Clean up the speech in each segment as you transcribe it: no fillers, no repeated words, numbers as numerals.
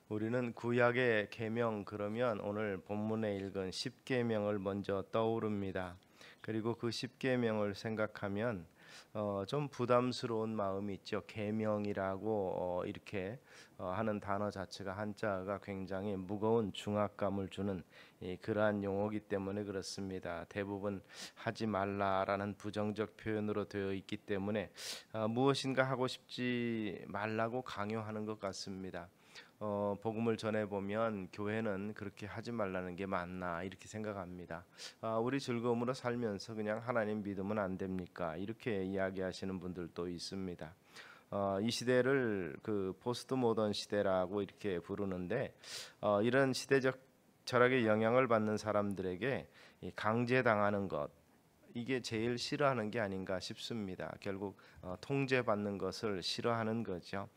우리는 구약의 계명 그러면 오늘 본문에 읽은 십계명을 먼저 떠오릅니다. 그리고 그 십계명을 생각하면 좀 부담스러운 마음이 있죠. 계명이라고 이렇게 하는 단어 자체가 한자가 굉장히 무거운 중압감을 주는 그러한 용어이기 때문에 그렇습니다. 대부분 하지 말라라는 부정적 표현으로 되어 있기 때문에 무엇인가 하고 싶지 말라고 강요하는 것 같습니다. 복음을 전해 보면 교회는 그렇게 하지 말라는 게 맞나 이렇게 생각합니다. 우리 즐거움으로 살면서 그냥 하나님 믿으면 안 됩니까? 이렇게 이야기하시는 분들도 있습니다. 이 시대를 그 포스트 모던 시대라고 이렇게 부르는데 이런 시대적 철학의 영향을 받는 사람들에게 강제당하는 것 이게 제일 싫어하는 게 아닌가 싶습니다. 결국 통제받는 것을 싫어하는 거죠.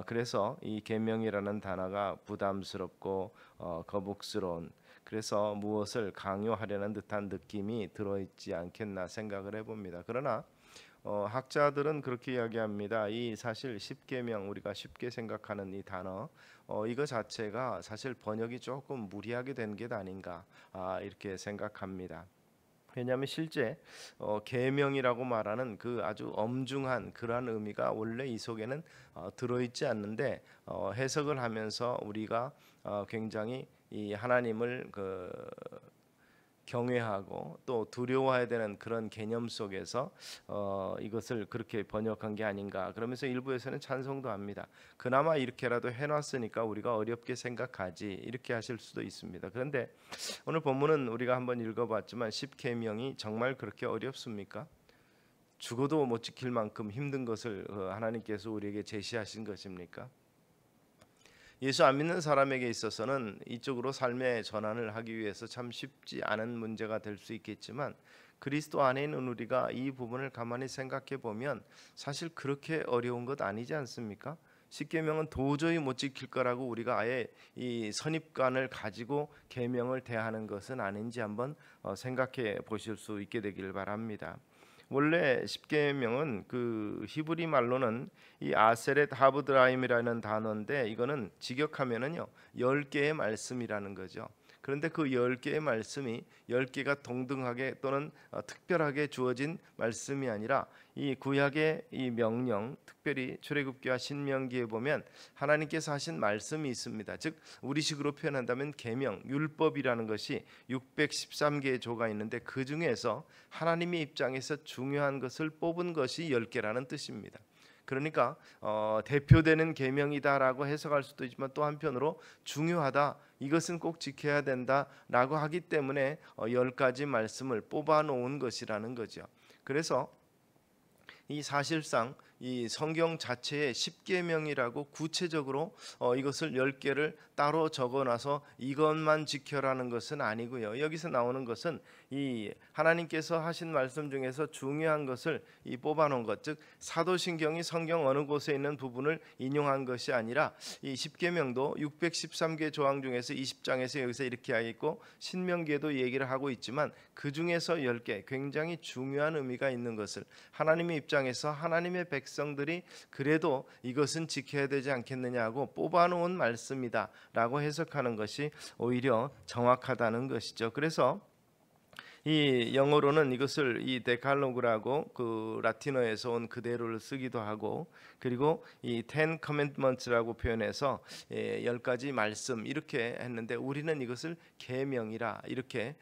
그래서 이 계명이라는 단어가 부담스럽고 거북스러운 그래서 무엇을 강요하려는 듯한 느낌이 들어있지 않겠나 생각을 해봅니다. 그러나 학자들은 그렇게 이야기합니다. 이 사실 십계명 우리가 쉽게 생각하는 이 단어 이거 자체가 사실 번역이 조금 무리하게 된 게 아닌가 이렇게 생각합니다. 왜냐하면 실제 계명이라고 말하는 그 아주 엄중한 그러한 의미가 원래 이 속에는 들어있지 않는데 해석을 하면서 우리가 굉장히 이 하나님을 경외하고 또 두려워해야 되는 그런 개념 속에서 이것을 그렇게 번역한 게 아닌가 그러면서 일부에서는 찬송도 합니다. 그나마 이렇게라도 해놨으니까 우리가 어렵게 생각하지 이렇게 하실 수도 있습니다. 그런데 오늘 본문은 우리가 한번 읽어봤지만 십계명이 정말 그렇게 어렵습니까? 죽어도 못 지킬 만큼 힘든 것을 하나님께서 우리에게 제시하신 것입니까? 예수 안 믿는 사람에게 있어서는 이쪽으로 삶의 전환을 하기 위해서 참 쉽지 않은 문제가 될 수 있겠지만 그리스도 안에 있는 우리가 이 부분을 가만히 생각해 보면 사실 그렇게 어려운 것 아니지 않습니까? 십계명은 도저히 못 지킬 거라고 우리가 아예 이 선입관을 가지고 계명을 대하는 것은 아닌지 한번 생각해 보실 수 있게 되기를 바랍니다. 원래 십계명은 그 히브리 말로는 이 아세렛 하브드라임이라는 단어인데 이거는 직역하면은요 10개의 말씀이라는 거죠. 그런데 그 10개의 말씀이 10개가 동등하게 또는 특별하게 주어진 말씀이 아니라 이 구약의 이 명령 특별히 출애굽기와 신명기에 보면 하나님께서 하신 말씀이 있습니다. 즉 우리식으로 표현한다면 계명, 율법이라는 것이 613개의 조가 있는데 그 중에서 하나님의 입장에서 중요한 것을 뽑은 것이 10개라는 뜻입니다. 그러니까 대표되는 계명이다라고 해석할 수도 있지만 또 한편으로 중요하다 이것은 꼭 지켜야 된다라고 하기 때문에 10가지 말씀을 뽑아 놓은 것이라는 거죠. 그래서 이 사실상 이 성경 자체에 십계명이라고 구체적으로 이것을 10개를 따로 적어놔서 이것만 지켜라는 것은 아니고요. 여기서 나오는 것은 이 하나님께서 하신 말씀 중에서 중요한 것을 이 뽑아놓은 것, 즉 사도신경이 성경 어느 곳에 있는 부분을 인용한 것이 아니라 이 십계명도 613개 조항 중에서 20장에서 여기서 이렇게 하고 있고 신명기에도 얘기를 하고 있지만 그 중에서 10개 굉장히 중요한 의미가 있는 것을 하나님의 입장에서 하나님의 백성들이 그래도 이것은 지켜야 되지 않겠느냐고 뽑아놓은 말씀이다 라고 해석하는 것이 오히려 정확하다는 것이죠. 그래서 이 영어로는 이것을 이 데칼로그라고 그 라틴어에서 온 그대로를 쓰기도 하고 그리고 이 Ten Commandments라고 표현해서 10가지 말씀 이렇게 했는데 우리는 이것을 계명이라 이렇게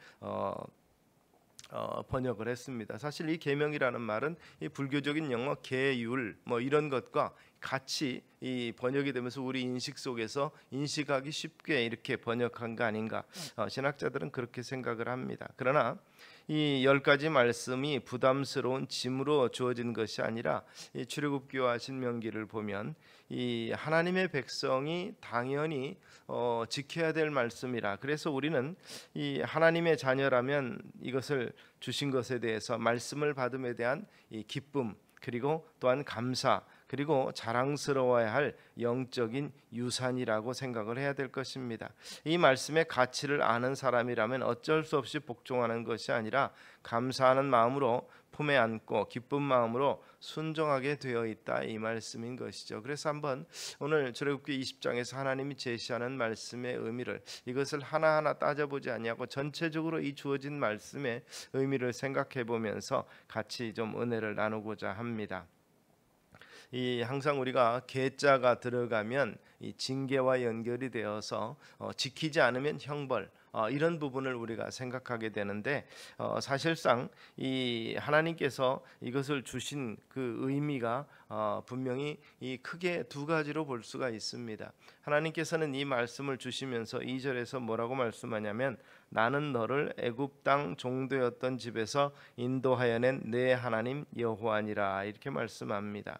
번역을 했습니다. 사실 이 계명이라는 말은 이 불교적인 영어 계율 뭐 이런 것과 같이 이 번역이 되면서 우리 인식 속에서 인식하기 쉽게 이렇게 번역한 거 아닌가 신학자들은 그렇게 생각을 합니다. 그러나 이 10가지 말씀이 부담스러운 짐으로 주어진 것이 아니라 이 출애굽기와 신명기를 보면 이 하나님의 백성이 당연히 지켜야 될 말씀이라 그래서 우리는 이 하나님의 자녀라면 이것을 주신 것에 대해서 말씀을 받음에 대한 이 기쁨 그리고 또한 감사 그리고 자랑스러워야 할 영적인 유산이라고 생각을 해야 될 것입니다. 이 말씀의 가치를 아는 사람이라면 어쩔 수 없이 복종하는 것이 아니라 감사하는 마음으로 품에 안고 기쁜 마음으로 순종하게 되어 있다, 이 말씀인 것이죠. 그래서 한번 오늘 출애굽기 20장에서 하나님이 제시하는 말씀의 의미를, 이것을 하나하나 따져보지 아니하고 전체적으로 이 주어진 말씀의 의미를 생각해 보면서 같이 좀 은혜를 나누고자 합니다. 이 항상 우리가 계자가 들어가면 이 징계와 연결이 되어서 지키지 않으면 형벌, 이런 부분을 우리가 생각하게 되는데, 사실상 이 하나님께서 이것을 주신 그 의미가 분명히 이 크게 두 가지로 볼 수가 있습니다. 하나님께서는 이 말씀을 주시면서 2절에서 뭐라고 말씀하냐면, 나는 너를 애굽 땅 종되었던 집에서 인도하여 낸 내 하나님 여호와니라, 이렇게 말씀합니다.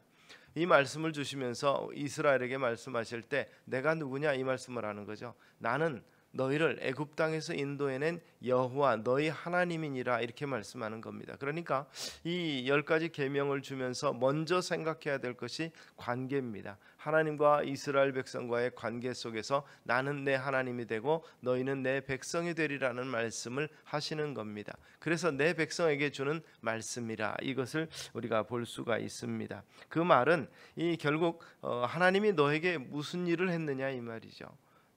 이 말씀을 주시면서 이스라엘에게 말씀하실 때 내가 누구냐, 이 말씀을 하는 거죠. 나는 너희를 애굽 땅에서 인도해낸 여호와 너희 하나님이니라, 이렇게 말씀하는 겁니다. 그러니까 이 10가지 계명을 주면서 먼저 생각해야 될 것이 관계입니다. 하나님과 이스라엘 백성과의 관계 속에서 나는 내 하나님이 되고 너희는 내 백성이 되리라는 말씀을 하시는 겁니다. 그래서 내 백성에게 주는 말씀이라, 이것을 우리가 볼 수가 있습니다. 그 말은 이 결국 하나님이 너에게 무슨 일을 했느냐, 이 말이죠.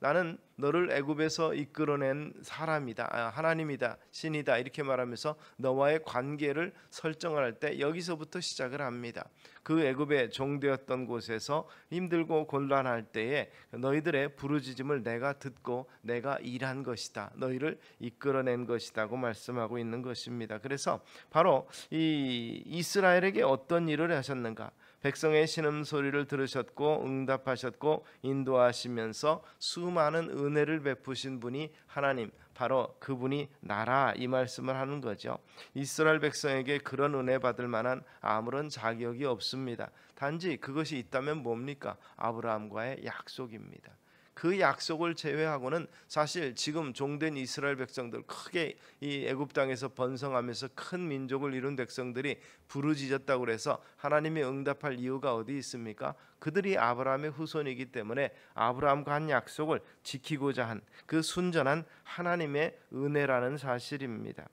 나는 너를 애굽에서 이끌어낸 사람이다, 하나님이다, 신이다, 이렇게 말하면서 너와의 관계를 설정할 때 여기서부터 시작을 합니다. 그 애굽에 종되었던 곳에서 힘들고 곤란할 때에 너희들의 부르짖음을 내가 듣고 내가 일한 것이다, 너희를 이끌어낸 것이다고 말씀하고 있는 것입니다. 그래서 바로 이 이스라엘에게 어떤 일을 하셨는가, 백성의 신음소리를 들으셨고 응답하셨고 인도하시면서 수많은 은혜를 베푸신 분이 하나님, 바로 그분이 나라, 이 말씀을 하는 거죠. 이스라엘 백성에게 그런 은혜 받을 만한 아무런 자격이 없습니다. 단지 그것이 있다면 뭡니까? 아브라함과의 약속입니다. 그 약속을 제외하고는 사실 지금 종된 이스라엘 백성들, 크게 이 애굽 땅에서 번성하면서 큰 민족을 이룬 백성들이 부르짖었다고 해서 하나님이 응답할 이유가 어디 있습니까? 그들이 아브라함의 후손이기 때문에 아브라함과 한 약속을 지키고자 한 그 순전한 하나님의 은혜라는 사실입니다.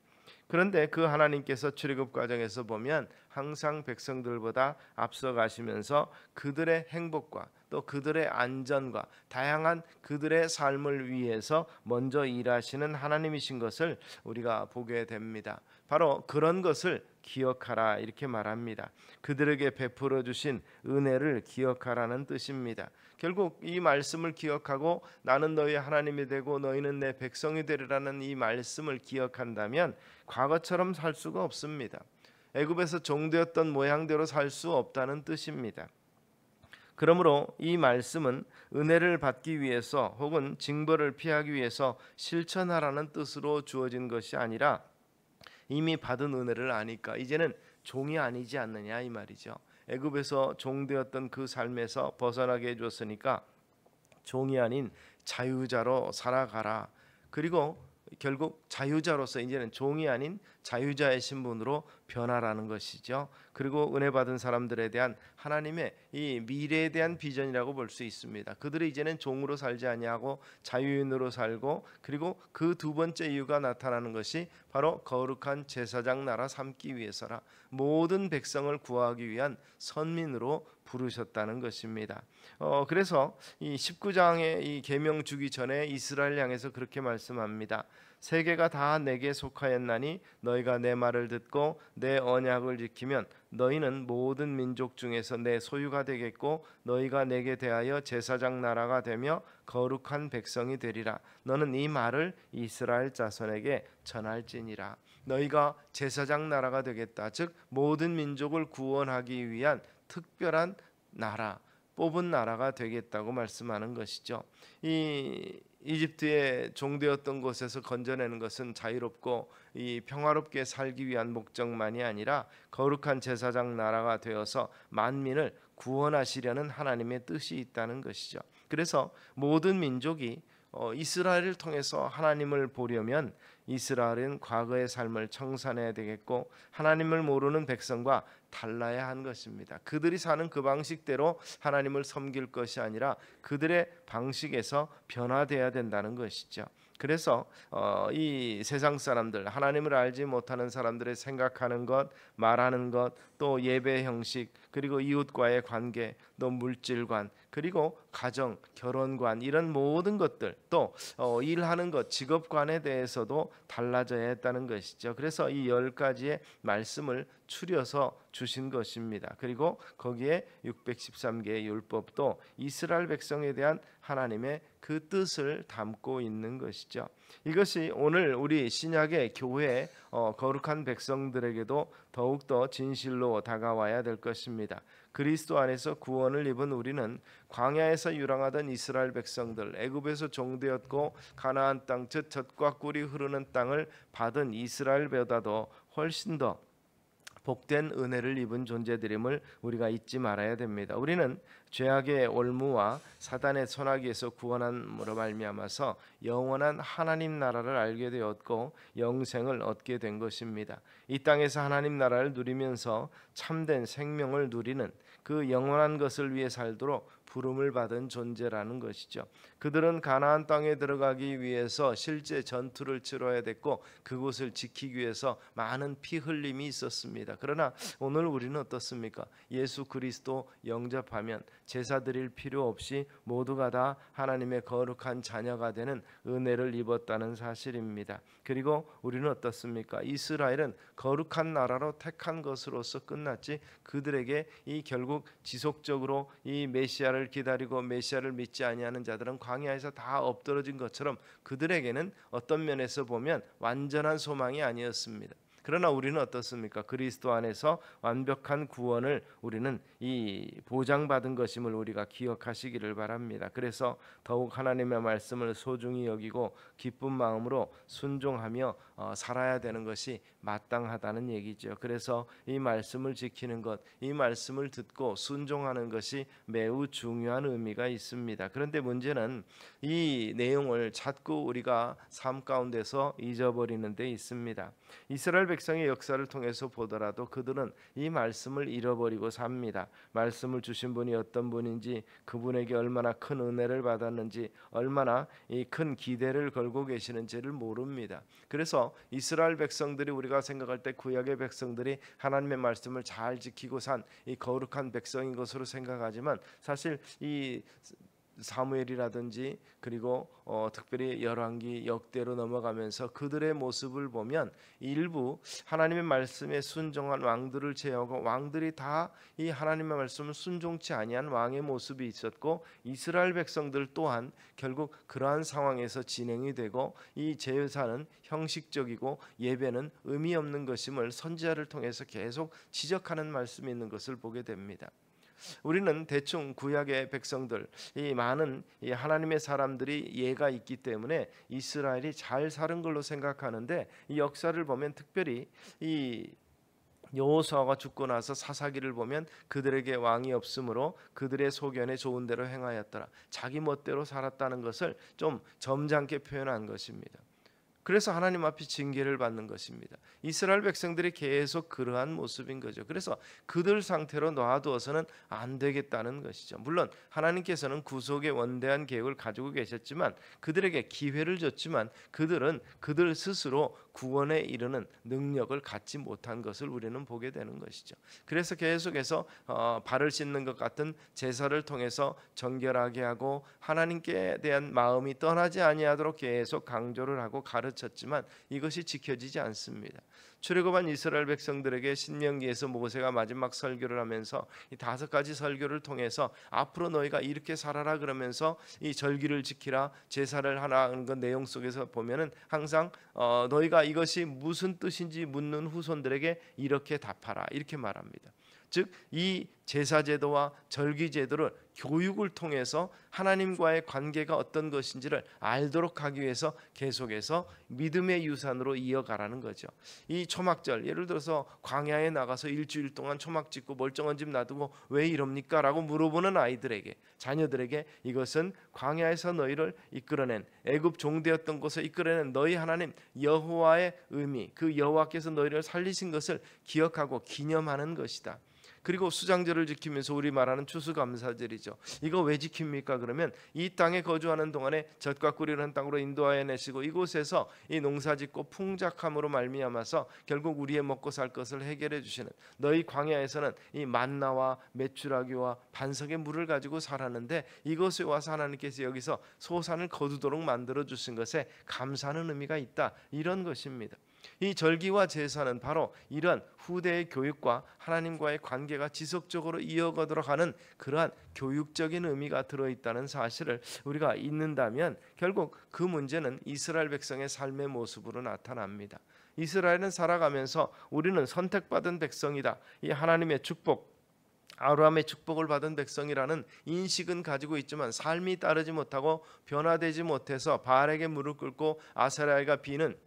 그런데 그 하나님께서 출애굽 과정에서 보면 항상 백성들보다 앞서 가시면서 그들의 행복과 또 그들의 안전과 다양한 그들의 삶을 위해서 먼저 일하시는 하나님이신 것을 우리가 보게 됩니다. 바로 그런 것을 기억하라, 이렇게 말합니다. 그들에게 베풀어 주신 은혜를 기억하라는 뜻입니다. 결국 이 말씀을 기억하고 나는 너희 하나님이 되고 너희는 내 백성이 되리라는 이 말씀을 기억한다면 과거처럼 살 수가 없습니다. 애굽에서 종되었던 모양대로 살 수 없다는 뜻입니다. 그러므로 이 말씀은 은혜를 받기 위해서 혹은 징벌을 피하기 위해서 실천하라는 뜻으로 주어진 것이 아니라 이미 받은 은혜를 아니까 이제는 종이 아니지 않느냐, 이 말이죠. 애굽에서 종되었던 그 삶에서 벗어나게 해줬으니까 종이 아닌 자유자로 살아가라. 그리고 결국 자유자로서 이제는 종이 아닌 자유자의 신분으로 변화라는 것이죠. 그리고 은혜 받은 사람들에 대한 하나님의 이 미래에 대한 비전이라고 볼 수 있습니다. 그들이 이제는 종으로 살지 아니하고 자유인으로 살고, 그리고 그 두 번째 이유가 나타나는 것이 바로 거룩한 제사장 나라 삼기 위해서라. 모든 백성을 구하기 위한 선민으로 부르셨다는 것입니다. 그래서 이 19장의 이 계명 주기 전에 이스라엘 향해서 그렇게 말씀합니다. 세계가 다 내게 속하였나니 너희가 내 말을 듣고 내 언약을 지키면 너희는 모든 민족 중에서 내 소유가 되겠고 너희가 내게 대하여 제사장 나라가 되며 거룩한 백성이 되리라. 너는 이 말을 이스라엘 자손에게 전할지니라. 너희가 제사장 나라가 되겠다. 즉 모든 민족을 구원하기 위한 특별한 나라, 뽑은 나라가 되겠다고 말씀하는 것이죠. 이 이집트의 종되었던 곳에서 건져내는 것은 자유롭고 이 평화롭게 살기 위한 목적만이 아니라 거룩한 제사장 나라가 되어서 만민을 구원하시려는 하나님의 뜻이 있다는 것이죠. 그래서 모든 민족이 이스라엘을 통해서 하나님을 보려면 이스라엘은 과거의 삶을 청산해야 되겠고 하나님을 모르는 백성과 달라야 한 것입니다. 그들이 사는 그 방식대로 하나님을 섬길 것이 아니라 그들의 방식에서 변화되어야 된다는 것이죠. 그래서 이 세상 사람들, 하나님을 알지 못하는 사람들의 생각하는 것, 말하는 것, 또 예배 형식, 그리고 이웃과의 관계, 또 물질관, 그리고 가정, 결혼관, 이런 모든 것들, 또 일하는 것, 직업관에 대해서도 달라져야 했다는 것이죠. 그래서 이 10가지의 말씀을 추려서 주신 것입니다. 그리고 거기에 613개의 율법도 이스라엘 백성에 대한 하나님의 그 뜻을 담고 있는 것이죠. 이것이 오늘 우리 신약의 교회 거룩한 백성들에게도 더욱더 진실로 다가와야 될 것입니다. 그리스도 안에서 구원을 입은 우리는 광야에서 유랑하던 이스라엘 백성들, 애굽에서 종되었고 가나안 땅, 즉 젖과 꿀이 흐르는 땅을 받은 이스라엘보다도 훨씬 더 복된 은혜를 입은 존재들임을 우리가 잊지 말아야 됩니다. 우리는 죄악의 올무와 사단의 손아귀에서 구원함으로 말미암아서 영원한 하나님 나라를 알게 되었고 영생을 얻게 된 것입니다. 이 땅에서 하나님 나라를 누리면서 참된 생명을 누리는 그 영원한 것을 위해 살도록 부름을 받은 존재라는 것이죠. 그들은 가나안 땅에 들어가기 위해서 실제 전투를 치러야 됐고 그곳을 지키기 위해서 많은 피 흘림이 있었습니다. 그러나 오늘 우리는 어떻습니까? 예수 그리스도 영접하면 제사 드릴 필요 없이 모두가 다 하나님의 거룩한 자녀가 되는 은혜를 입었다는 사실입니다. 그리고 우리는 어떻습니까? 이스라엘은 거룩한 나라로 택한 것으로서 끝났지 그들에게 이 결국 지속적으로 이 메시아를 기다리고 메시아를 믿지 아니하는 자들은 광야에서 다 엎드러진 것처럼 그들에게는 어떤 면에서 보면 완전한 소망이 아니었습니다. 그러나 우리는 어떻습니까? 그리스도 안에서 완벽한 구원을 우리는 이 보장받은 것임을 우리가 기억하시기를 바랍니다. 그래서 더욱 하나님의 말씀을 소중히 여기고 기쁜 마음으로 순종하며 살아야 되는 것이 마땅하다는 얘기죠. 그래서 이 말씀을 지키는 것, 이 말씀을 듣고 순종하는 것이 매우 중요한 의미가 있습니다. 그런데 문제는 이 내용을 자꾸 우리가 삶 가운데서 잊어버리는 데 있습니다. 이스라엘 백성의 역사를 통해서 보더라도 그들은 이 말씀을 잃어버리고 삽니다. 말씀을 주신 분이 어떤 분인지, 그분에게 얼마나 큰 은혜를 받았는지, 얼마나 이 큰 기대를 걸고 계시는지를 모릅니다. 그래서 이스라엘 백성들이 우리가 생각할 때 구약의 백성들이 하나님의 말씀을 잘 지키고 산 이 거룩한 백성인 것으로 생각하지만 사실 이 사무엘이라든지 그리고 특별히 열왕기 역대로 넘어가면서 그들의 모습을 보면 일부 하나님의 말씀에 순종한 왕들을 제외하고 왕들이 다 이 하나님의 말씀을 순종치 아니한 왕의 모습이 있었고 이스라엘 백성들 또한 결국 그러한 상황에서 진행이 되고 이 제사는 형식적이고 예배는 의미 없는 것임을 선지자를 통해서 계속 지적하는 말씀이 있는 것을 보게 됩니다. 우리는 대충 구약의 백성들, 이 많은 이 하나님의 사람들이 예가 있기 때문에 이스라엘이 잘 사는 걸로 생각하는데 이 역사를 보면 특별히 이 여호수아가 죽고 나서 사사기를 보면 그들에게 왕이 없으므로 그들의 소견에 좋은 대로 행하였더라. 자기 멋대로 살았다는 것을 좀 점잖게 표현한 것입니다. 그래서 하나님 앞에 징계를 받는 것입니다. 이스라엘 백성들이 계속 그러한 모습인 거죠. 그래서 그들 상태로 놔두어서는 안 되겠다는 것이죠. 물론 하나님께서는 구속의 원대한 계획을 가지고 계셨지만 그들에게 기회를 줬지만 그들은 그들 스스로 구원에 이르는 능력을 갖지 못한 것을 우리는 보게 되는 것이죠. 그래서 계속해서 발을 씻는 것 같은 제사를 통해서 정결하게 하고 하나님께 대한 마음이 떠나지 아니하도록 계속 강조를 하고 가르쳤지만 이것이 지켜지지 않습니다. 출애굽한 이스라엘 백성들에게 신명기에서 모세가 마지막 설교를 하면서 이 5가지 설교를 통해서 앞으로 너희가 이렇게 살아라 그러면서 이 절기를 지키라 제사를 하라 하는 그 내용 속에서 보면은 항상 너희가 이것이 무슨 뜻인지 묻는 후손들에게 이렇게 답하라 이렇게 말합니다. 즉 이 제사제도와 절기제도를 교육을 통해서 하나님과의 관계가 어떤 것인지를 알도록 하기 위해서 계속해서 믿음의 유산으로 이어가라는 거죠. 이 초막절 예를 들어서 광야에 나가서 일주일 동안 초막 짓고 멀쩡한 집 놔두고 왜 이럽니까? 라고 물어보는 아이들에게 자녀들에게 이것은 광야에서 너희를 이끌어낸 애굽 종되었던 곳에 이끌어낸 너희 하나님 여호와의 의미 그 여호와께서 너희를 살리신 것을 기억하고 기념하는 것이다. 그리고 수장절을 지키면서 우리 말하는 추수감사절이죠. 이거 왜 지킵니까? 그러면 이 땅에 거주하는 동안에 젖과 꿀이 흐르는 땅으로 인도하여 내시고 이곳에서 이 농사짓고 풍작함으로 말미암아서 결국 우리의 먹고 살 것을 해결해 주시는, 너희 광야에서는 이 만나와 메추라기와 반석의 물을 가지고 살았는데 이곳에 와서 하나님께서 여기서 소산을 거두도록 만들어 주신 것에 감사하는 의미가 있다, 이런 것입니다. 이 절기와 제사는 바로 이러한 후대의 교육과 하나님과의 관계가 지속적으로 이어가도록 하는 그러한 교육적인 의미가 들어있다는 사실을 우리가 잊는다면 결국 그 문제는 이스라엘 백성의 삶의 모습으로 나타납니다. 이스라엘은 살아가면서 우리는 선택받은 백성이다, 이 하나님의 축복, 아브라함의 축복을 받은 백성이라는 인식은 가지고 있지만 삶이 따르지 못하고 변화되지 못해서 바알에게 무릎 꿇고 아세라에게 비는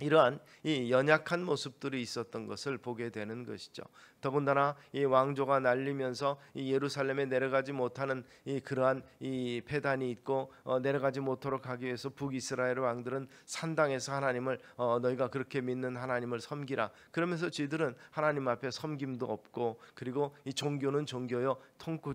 이러한 이 연약한 모습들이 있었던 것을 보게 되는 것이죠. 더군다나 이 왕조가 날리면서 이 예루살렘에 내려가지 못하는 이 그러한 이 폐단이 있고 내려가지 못하도록 하기 위해서 북이스라엘 왕들은 산당에서 하나님을 너희가 그렇게 믿는 하나님을 섬기라 그러면서 저희들은 하나님 앞에 섬김도 없고, 그리고 이 종교는 종교요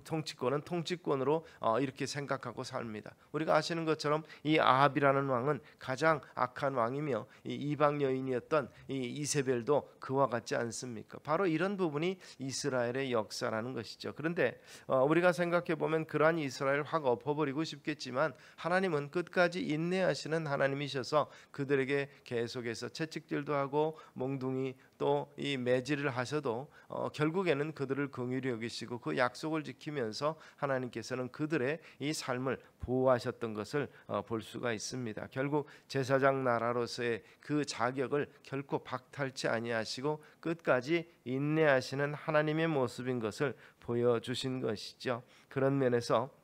통치권은 통치권으로 이렇게 생각하고 삽니다. 우리가 아시는 것처럼 이 아합이라는 왕은 가장 악한 왕이며 이 이방 여인이었던 이 이세벨도 그와 같지 않습니까? 바로 이런 부분이 이스라엘의 역사라는 것이죠. 그런데 우리가 생각해 보면 그러한 이스라엘을 확 엎어버리고 싶겠지만 하나님은 끝까지 인내하시는 하나님이셔서 그들에게 계속해서 채찍질도 하고 몽둥이 또 이 매질을 하셔도 결국에는 그들을 긍휼히 여기시고 그 약속을 지키면서 하나님께서는 그들의 이 삶을 보호하셨던 것을 볼 수가 있습니다. 결국 제사장 나라로서의 그 자격을 결코 박탈치 아니하시고 끝까지 인내하시는 하나님의 모습인 것을 보여주신 것이죠. 그런 면에서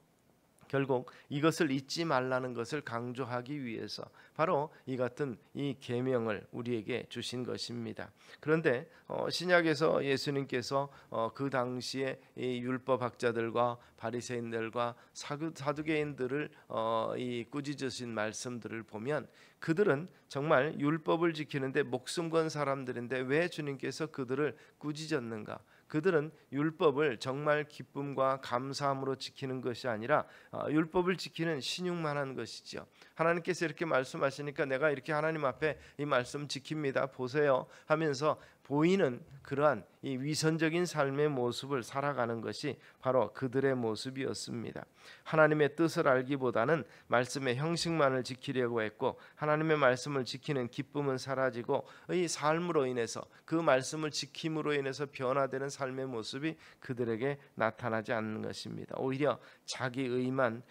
결국 이것을 잊지 말라는 것을 강조하기 위해서 바로 이 같은 이 계명을 우리에게 주신 것입니다. 그런데 신약에서 예수님께서 그 당시에 이 율법학자들과 바리새인들과 사두개인들을 이 꾸짖으신 말씀들을 보면 그들은 정말 율법을 지키는데 목숨 건 사람들인데 왜 주님께서 그들을 꾸짖었는가? 그들은 율법을 정말 기쁨과 감사함으로 지키는 것이 아니라 율법을 지키는 신용만 한 것이죠. 하나님께서 이렇게 말씀하시니까 내가 이렇게 하나님 앞에 이 말씀 지킵니다 보세요 하면서 보이는 그러한 이 위선적인 삶의 모습을 살아가는 것이 바로 그들의 모습이었습니다. 하나님의 뜻을 알기보다는 말씀의 형식만을 지키려고 했고 하나님의 말씀을 지키는 기쁨은 사라지고 이 삶으로 인해서 그 말씀을 지킴으로 인해서 변화되는 삶의 모습이 그들에게 나타나지 않는 것입니다. 오히려 자기 의만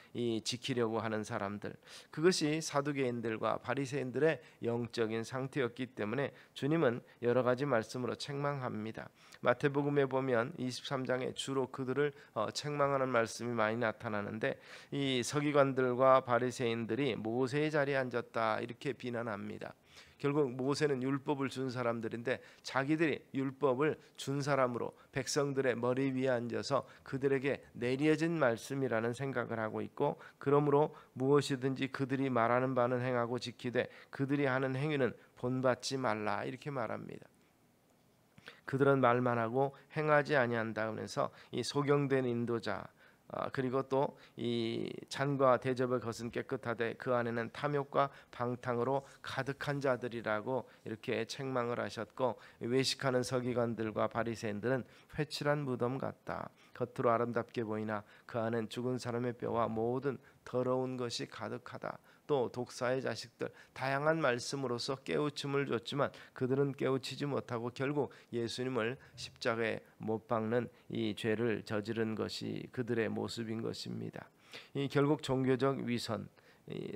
지키려고 하는 사람들, 그것이 사두개인들과 바리새인들의 영적인 상태였기 때문에 주님은 여러 가지 말씀으로 책망합니다. 마태복음에 보면 23장에 주로 그들을 책망하는 말씀이 많이 나타나는데 이 서기관들과 바리새인들이 모세의 자리에 앉았다 이렇게 비난합니다. 결국 모세는 율법을 준 사람들인데 자기들이 율법을 준 사람으로 백성들의 머리 위에 앉아서 그들에게 내려진 말씀이라는 생각을 하고 있고, 그러므로 무엇이든지 그들이 말하는 바는 행하고 지키되 그들이 하는 행위는 본받지 말라 이렇게 말합니다. 그들은 말만 하고 행하지 아니한다 하면서 이 소경된 인도자, 그리고 또 이 잔과 대접의 것은 깨끗하되 그 안에는 탐욕과 방탕으로 가득한 자들이라고 이렇게 책망을 하셨고, 외식하는 서기관들과 바리새인들은 회칠한 무덤 같다. 겉으로 아름답게 보이나 그 안은 죽은 사람의 뼈와 모든 더러운 것이 가득하다. 또 독사의 자식들, 다양한 말씀으로서 깨우침을 줬지만 그들은 깨우치지 못하고 결국 예수님을 십자가에 못 박는 이 죄를 저지른 것이 그들의 모습인 것입니다. 이 결국 종교적 위선,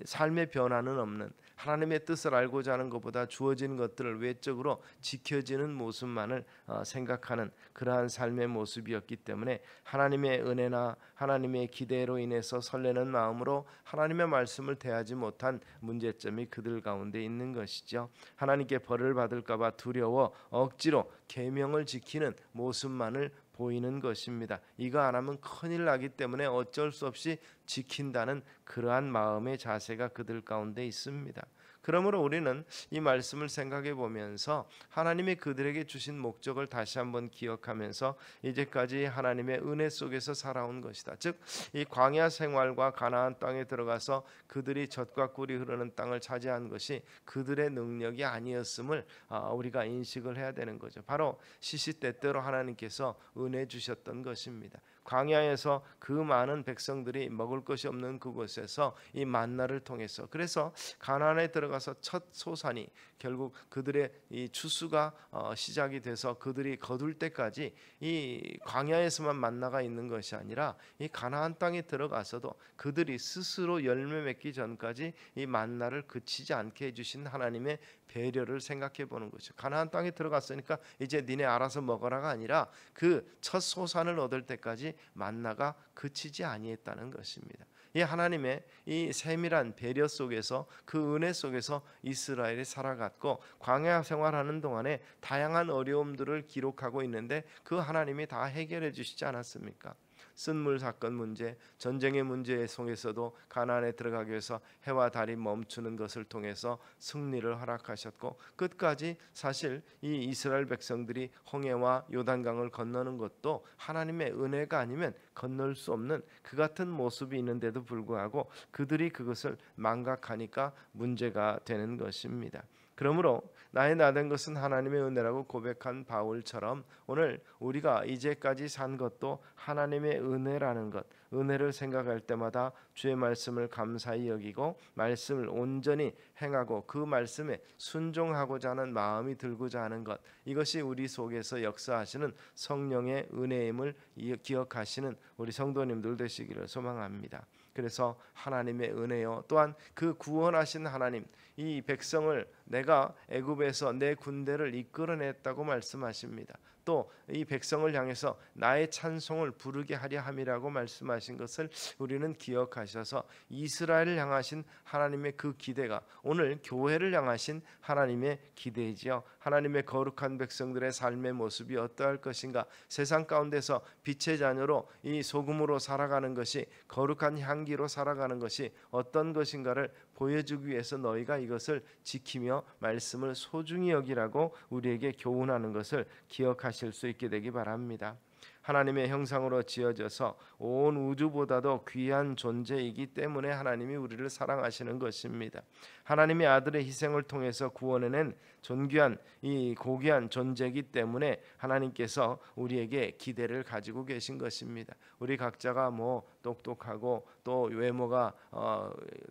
삶의 변화는 없는, 하나님의 뜻을 알고자 하는 것보다 주어진 것들을 외적으로 지켜지는 모습만을 생각하는 그러한 삶의 모습이었기 때문에 하나님의 은혜나 하나님의 기대로 인해서 설레는 마음으로 하나님의 말씀을 대하지 못한 문제점이 그들 가운데 있는 것이죠. 하나님께 벌을 받을까 봐 두려워 억지로 계명을 지키는 모습만을 보이는 것입니다. 이거 안 하면 큰일 나기 때문에 어쩔 수 없이 지킨다는 그러한 마음의 자세가 그들 가운데 있습니다. 그러므로 우리는 이 말씀을 생각해 보면서 하나님이 그들에게 주신 목적을 다시 한번 기억하면서 이제까지 하나님의 은혜 속에서 살아온 것이다. 즉 이 광야 생활과 가나안 땅에 들어가서 그들이 젖과 꿀이 흐르는 땅을 차지한 것이 그들의 능력이 아니었음을 우리가 인식을 해야 되는 거죠. 바로 시시때때로 하나님께서 은혜 주셨던 것입니다. 광야에서 그 많은 백성들이 먹을 것이 없는 그곳에서 이 만나를 통해서, 그래서 가나안에 들어가서 첫 소산이 결국 그들의 이 추수가 시작이 돼서 그들이 거둘 때까지 이 광야에서만 만나가 있는 것이 아니라 이 가나안 땅에 들어가서도 그들이 스스로 열매 맺기 전까지 이 만나를 그치지 않게 해주신 하나님의 배려를 생각해 보는 거죠. 가나안 땅에 들어갔으니까 이제 니네 알아서 먹어라가 아니라 그 첫 소산을 얻을 때까지 만나가 그치지 아니했다는 것입니다. 이 하나님의 이 세밀한 배려 속에서, 그 은혜 속에서 이스라엘이 살아갔고, 광야 생활하는 동안에 다양한 어려움들을 기록하고 있는데 그 하나님이 다 해결해 주시지 않았습니까? 쓴물 사건 문제, 전쟁의 문제 속에서도 가나안에 들어가기 위해서 해와 달이 멈추는 것을 통해서 승리를 허락하셨고, 끝까지 사실 이 이스라엘 백성들이 홍해와 요단강을 건너는 것도 하나님의 은혜가 아니면 건널 수 없는 그 같은 모습이 있는데도 불구하고 그들이 그것을 망각하니까 문제가 되는 것입니다. 그러므로 나의 나된 것은 하나님의 은혜라고 고백한 바울처럼 오늘 우리가 이제까지 산 것도 하나님의 은혜라는 것, 은혜를 생각할 때마다 주의 말씀을 감사히 여기고 말씀을 온전히 행하고 그 말씀에 순종하고자 하는 마음이 들고자 하는 것, 이것이 우리 속에서 역사하시는 성령의 은혜임을 기억하시는 우리 성도님들 되시기를 소망합니다. 그래서 하나님의 은혜요, 또한 그 구원하신 하나님, 이 백성을 내가 애굽에서 내 군대를 이끌어냈다고 말씀하십니다. 또 이 백성을 향해서 나의 찬송을 부르게 하려 함이라고 말씀하신 것을 우리는 기억하셔서 이스라엘을 향하신 하나님의 그 기대가 오늘 교회를 향하신 하나님의 기대이지요. 하나님의 거룩한 백성들의 삶의 모습이 어떠할 것인가, 세상 가운데서 빛의 자녀로 이 소금으로 살아가는 것이, 거룩한 향기로 살아가는 것이 어떤 것인가를 보여주기 위해서 너희가 이것을 지키며 말씀을 소중히 여기라고 우리에게 교훈하는 것을 기억하실 수 있게 되기 바랍니다. 하나님의 형상으로 지어져서 온 우주보다도 귀한 존재이기 때문에 하나님이 우리를 사랑하시는 것입니다. 하나님의 아들의 희생을 통해서 구원해낸 존귀한 이 고귀한 존재이기 때문에 하나님께서 우리에게 기대를 가지고 계신 것입니다. 우리 각자가 뭐 똑똑하고 또 외모가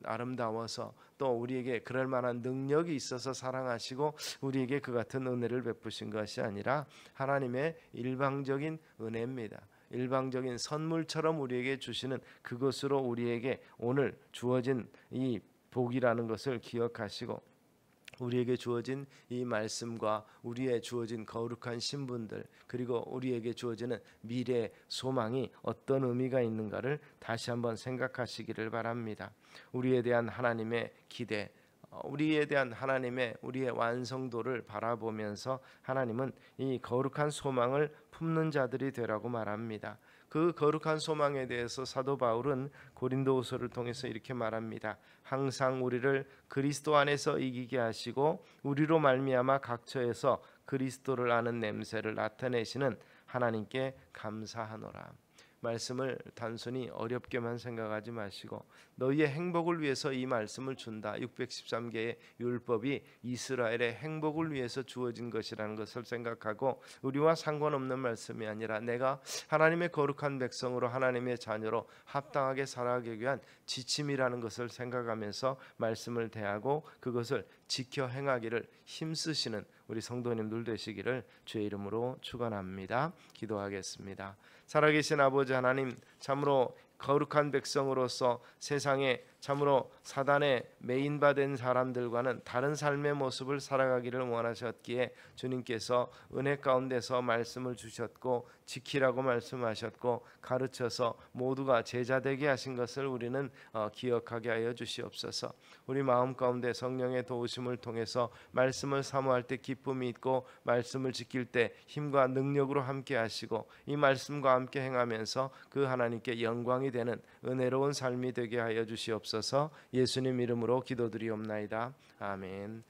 아름다워서 또 우리에게 그럴 만한 능력이 있어서 사랑하시고 우리에게 그 같은 은혜를 베푸신 것이 아니라 하나님의 일방적인 은혜입니다. 일방적인 선물처럼 우리에게 주시는 그것으로 우리에게 오늘 주어진 이 복이라는 것을 기억하시고, 우리에게 주어진 이 말씀과 우리의 주어진 거룩한 신분들, 그리고 우리에게 주어지는 미래 소망이 어떤 의미가 있는가를 다시 한번 생각하시기를 바랍니다. 우리에 대한 하나님의 기대, 우리에 대한 하나님의 우리의 완성도를 바라보면서 하나님은 이 거룩한 소망을 품는 자들이 되라고 말합니다. 그 거룩한 소망에 대해서 사도 바울은 고린도후서를 통해서 이렇게 말합니다. 항상 우리를 그리스도 안에서 이기게 하시고 우리로 말미암아 각처에서 그리스도를 아는 냄새를 나타내시는 하나님께 감사하노라. 말씀을 단순히 어렵게만 생각하지 마시고 너희의 행복을 위해서 이 말씀을 준다. 613개의 율법이 이스라엘의 행복을 위해서 주어진 것이라는 것을 생각하고 우리와 상관없는 말씀이 아니라 내가 하나님의 거룩한 백성으로 하나님의 자녀로 합당하게 살아가기 위한 지침이라는 것을 생각하면서 말씀을 대하고 그것을 지켜 행하기를 힘쓰시는 우리 성도님들 되시기를 주의 이름으로 축원합니다. 기도하겠습니다. 살아계신 아버지 하나님, 참으로 거룩한 백성으로서 세상에 참으로 사단의 메인바된 사람들과는 다른 삶의 모습을 살아가기를 원하셨기에 주님께서 은혜 가운데서 말씀을 주셨고 지키라고 말씀하셨고 가르쳐서 모두가 제자되게 하신 것을 우리는 기억하게 하여 주시옵소서. 우리 마음 가운데 성령의 도우심을 통해서 말씀을 사모할 때 기쁨이 있고 말씀을 지킬 때 힘과 능력으로 함께 하시고 이 말씀과 함께 행하면서 그 하나님께 영광이 되는 은혜로운 삶이 되게 하여 주시옵소서. 주옵소서. 예수님 이름으로 기도드리옵나이다. 아멘.